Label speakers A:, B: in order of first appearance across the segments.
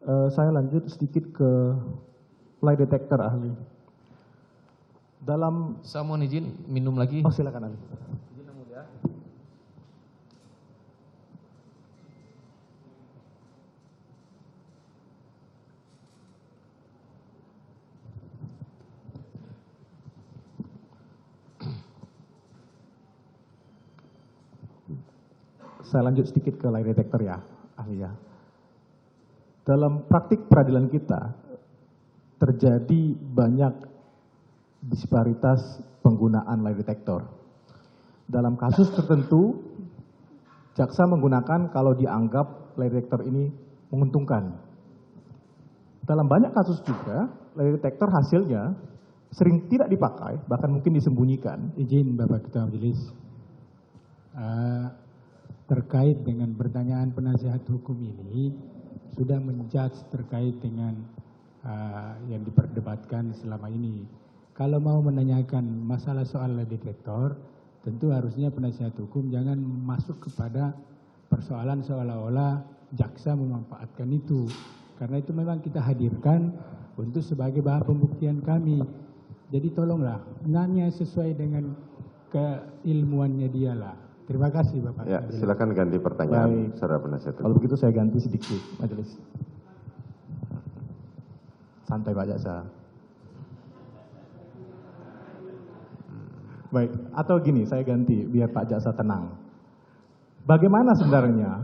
A: Saya lanjut sedikit ke lie detector ahli. Dalam
B: Saya mohon izin minum lagi.
A: Oh silakan ahli. Saya lanjut sedikit ke lie detector ya, ahli ya. Dalam praktik peradilan kita, terjadi banyak disparitas penggunaan lie detector. Dalam kasus tertentu, jaksa menggunakan kalau dianggap lie detector ini menguntungkan. Dalam banyak kasus juga, lie detector hasilnya sering tidak dipakai, bahkan mungkin disembunyikan.
C: Izin Bapak Ketua Majelis, terkait dengan pertanyaan penasihat hukum ini, sudah menjudge terkait dengan yang diperdebatkan selama ini. Kalau mau menanyakan masalah soal lie detector, tentu harusnya penasihat hukum jangan masuk kepada persoalan seolah-olah jaksa memanfaatkan itu. Karena itu memang kita hadirkan untuk sebagai bahan pembuktian kami. Jadi tolonglah, nanya sesuai dengan keilmuannya dialah. Terima kasih Bapak.
D: Ya, silakan ganti pertanyaan.
A: Baik.
D: Saudara penasihat hukum.
A: Kalau begitu saya ganti sedikit, majelis. Santai Pak Jaksa. Baik, atau gini, saya ganti biar Pak Jaksa tenang. Bagaimana sebenarnya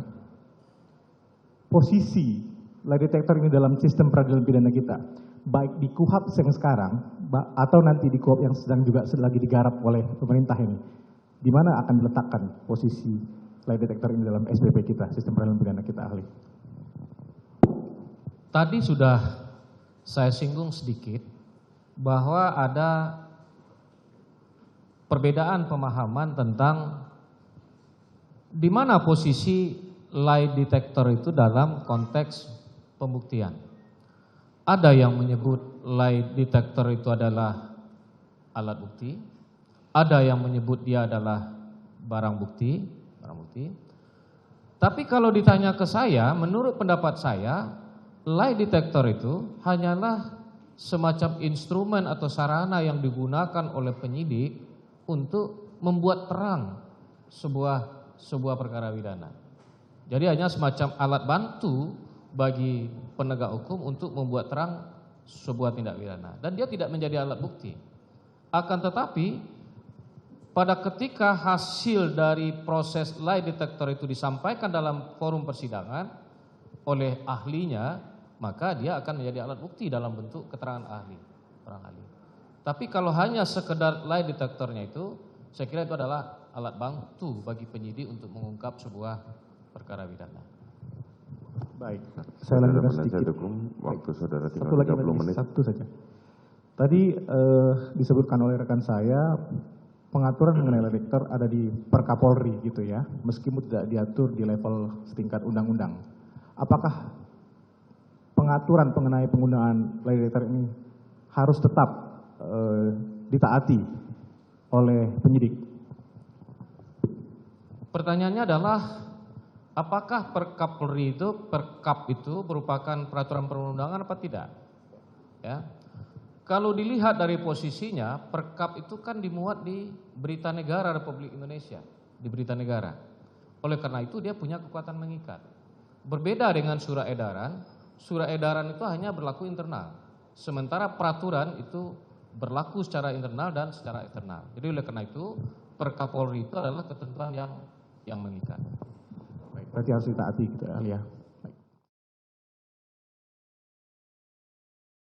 A: posisi lie detector ini dalam sistem peradilan pidana kita? Baik di KUHP yang sekarang, atau nanti di KUHP yang sedang juga lagi digarap oleh pemerintah ini. Di mana akan diletakkan posisi lie detector ini dalam SPP kita, sistem peradilan pidana kita, ahli?
B: Tadi sudah saya singgung sedikit bahwa ada perbedaan pemahaman tentang di mana posisi lie detector itu dalam konteks pembuktian. Ada yang menyebut lie detector itu adalah alat bukti, ada yang menyebut dia adalah barang bukti. Tapi kalau ditanya ke saya, menurut pendapat saya, lie detector itu hanyalah semacam instrumen atau sarana yang digunakan oleh penyidik untuk membuat terang sebuah perkara pidana. Jadi hanya semacam alat bantu bagi penegak hukum untuk membuat terang sebuah tindak pidana. Dan dia tidak menjadi alat bukti. Akan tetapi pada ketika hasil dari proses lie detector itu disampaikan dalam forum persidangan oleh ahlinya, maka dia akan menjadi alat bukti dalam bentuk keterangan ahli, orang ahli. Tapi kalau hanya sekedar lie detectornya itu, saya kira itu adalah alat bantu bagi penyidik untuk mengungkap sebuah perkara pidana.
A: Baik, saya lanjutkan sedikit.
D: Hukum, waktu saudara tinggal
A: Satu lagi
D: 30 menit.
A: Satu saja. Tadi disebutkan oleh rekan saya, pengaturan mengenai lie detector ada di Perkapolri gitu ya, meskipun tidak diatur di level setingkat undang-undang. Apakah pengaturan mengenai penggunaan lie detector ini harus tetap ditaati oleh penyidik?
B: Pertanyaannya adalah apakah Perkapolri itu, Perkap itu merupakan peraturan perundang-undangan apa tidak? Ya. Kalau dilihat dari posisinya, Perkap itu kan dimuat di Berita Negara Republik Indonesia, di Berita Negara. Oleh karena itu dia punya kekuatan mengikat. Berbeda dengan surat edaran itu hanya berlaku internal. Sementara peraturan itu berlaku secara internal dan secara eksternal. Jadi oleh karena itu Perkapolri itu adalah ketentuan yang mengikat.
A: Baik, berarti harus ditaati gitu, ahli ya.